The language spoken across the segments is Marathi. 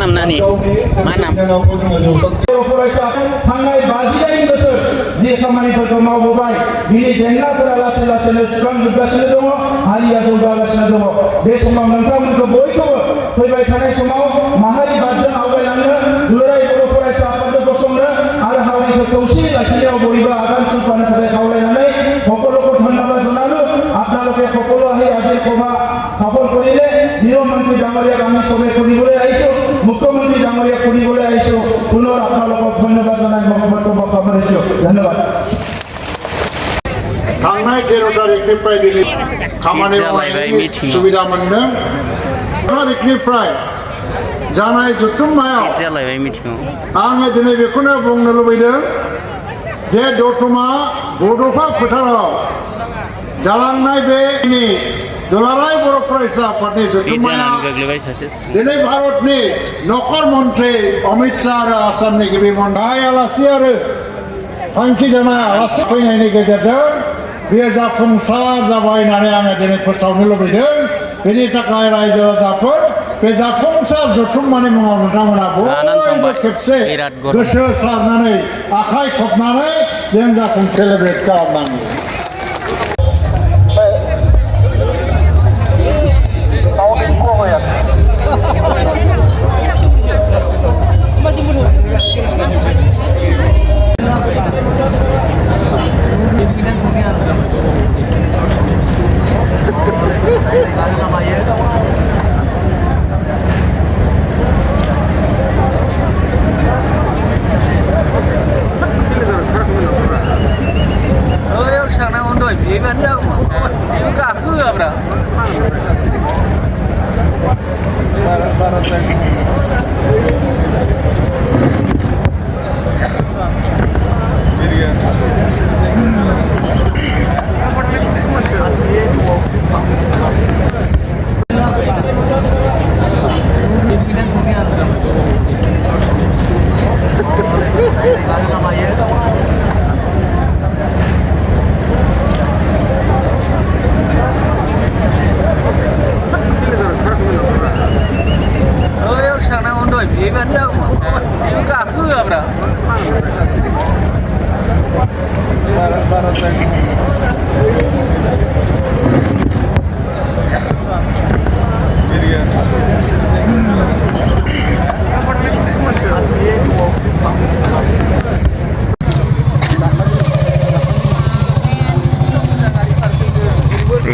नाम नानि मा नाम फरायसा थांनाय 49 बोसोर जे खामानिफोरखौ मावबोबाय बिनि जेंनाफोरा लासै लासैनो सुस्रांजोबगासिनो दङ हारिया जौगागासिनो दङ बे समाव नोंथांमोनखौ बयखौबो फैबाय थानाय समाव माहारि बादजों आवगायलांनो दुलाराय बर' फरायसा आफादजों गसंनो आरो हारिखौ खौसेयै लाखिनायाव बयबो आगान सुरफानो थाखाय खावलायनानै সকলকে ধন্যবাদ জনালো আপোনালোকে সকলো আহি আজি সভা সফল কৰিলে গৃহমন্ত্ৰী ডাঙৰীয়াক আমি সবে কৰিবলৈ আহিছো মুখ্যমন্ত্ৰী ডাঙৰীয়াক কৰিবলৈ আহিছো পুনৰ আপোনালোকক ধন্যবাদ জনাই মই বক্তব্য সামৰিছো ধন্যবাদ थांनाय 13 तारिखनिफ्राय दिनै खामानि मावनायनि सुबिदा मोनदों तारिखनिफ्राय जानाय जथुम्मायाव आङो दिनै बेखौनो बुंनो लुबैदों जे दतमा बड'फा फोथाराव जालांनाय बे दुलाराय बर' फरायसा आफादनि जथुम्माया दिनै भारतनि नखर मन्त्रि अमित शाह आरो आसामनि गिबि मन्थ्रि आलासि आरो थांखि जानाय आलासि फैनायनि गेजेरजों बेयो जाफुंसार जाबाय होननानै आङो दिनै फोसावनो लुबैदों बेनि थाखाय रायजो राजाफोर बे जाफुंसार जथुम्मानि मुङाव नोंथांमोना बयबो खेबसे गोसो सारनानै आखाइ खबनानै जों जाफुं सेलेब्रेट खालामनांगौ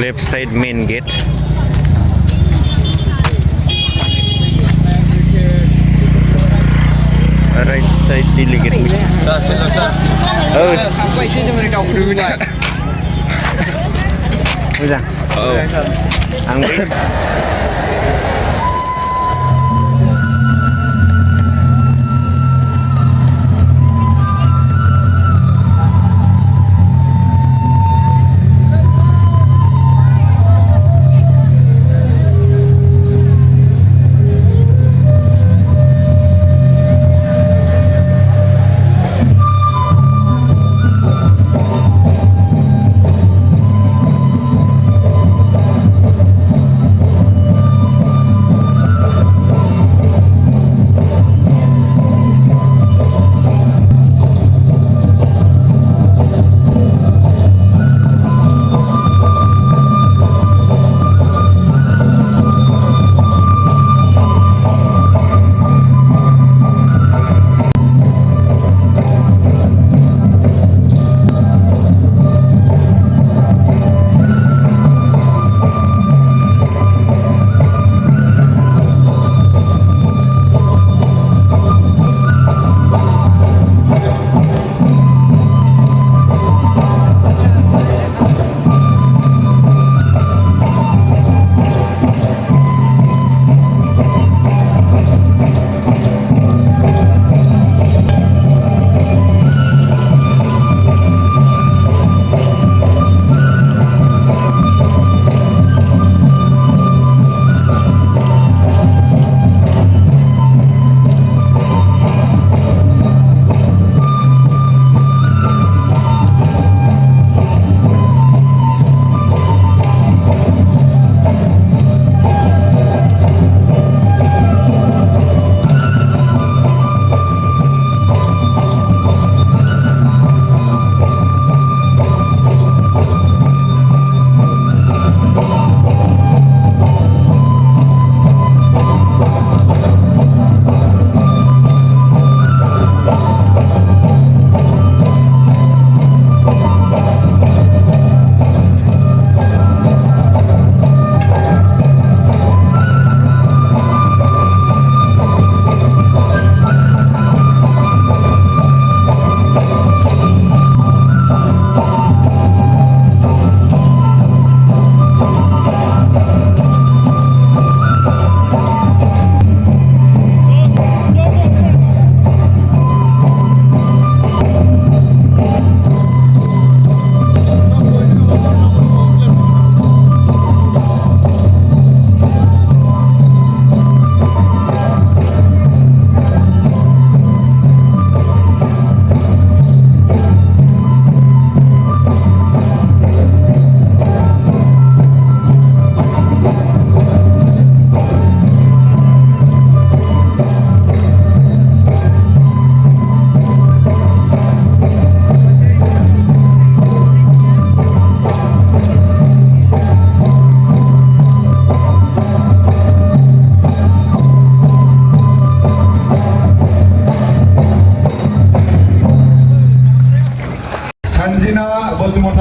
Left side main gate. Right side delegate meeting. Oh. Udah. Oh. Anggur.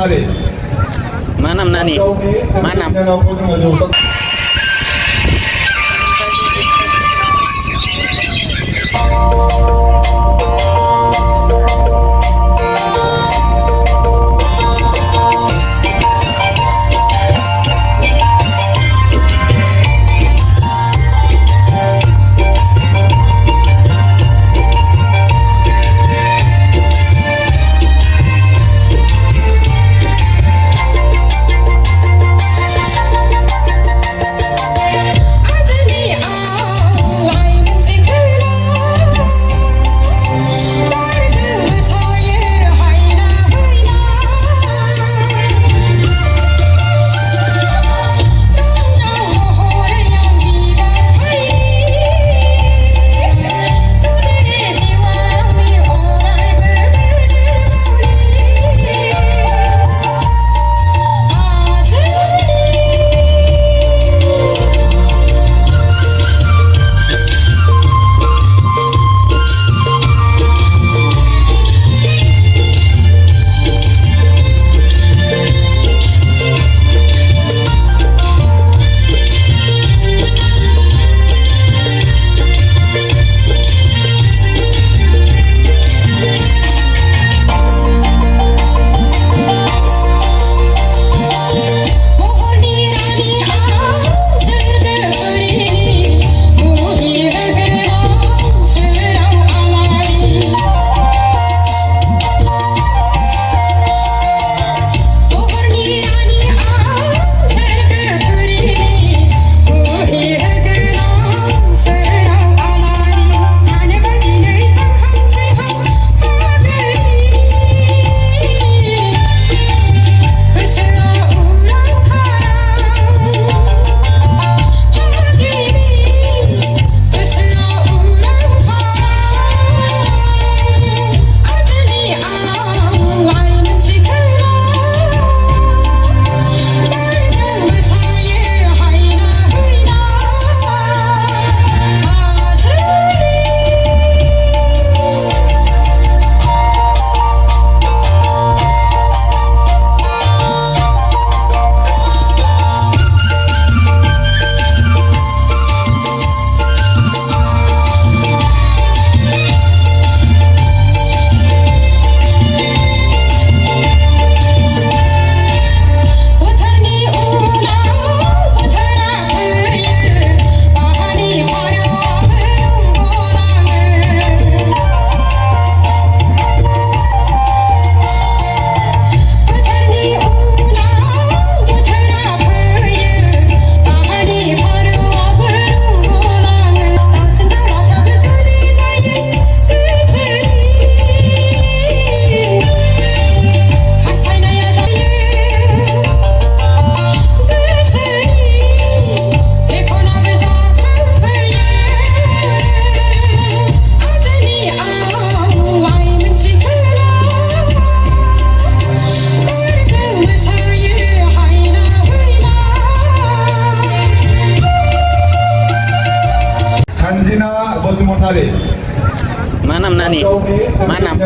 Basumatary मा नाम नानि मा नाम बसुमतारी मा नाम नानि मा नाम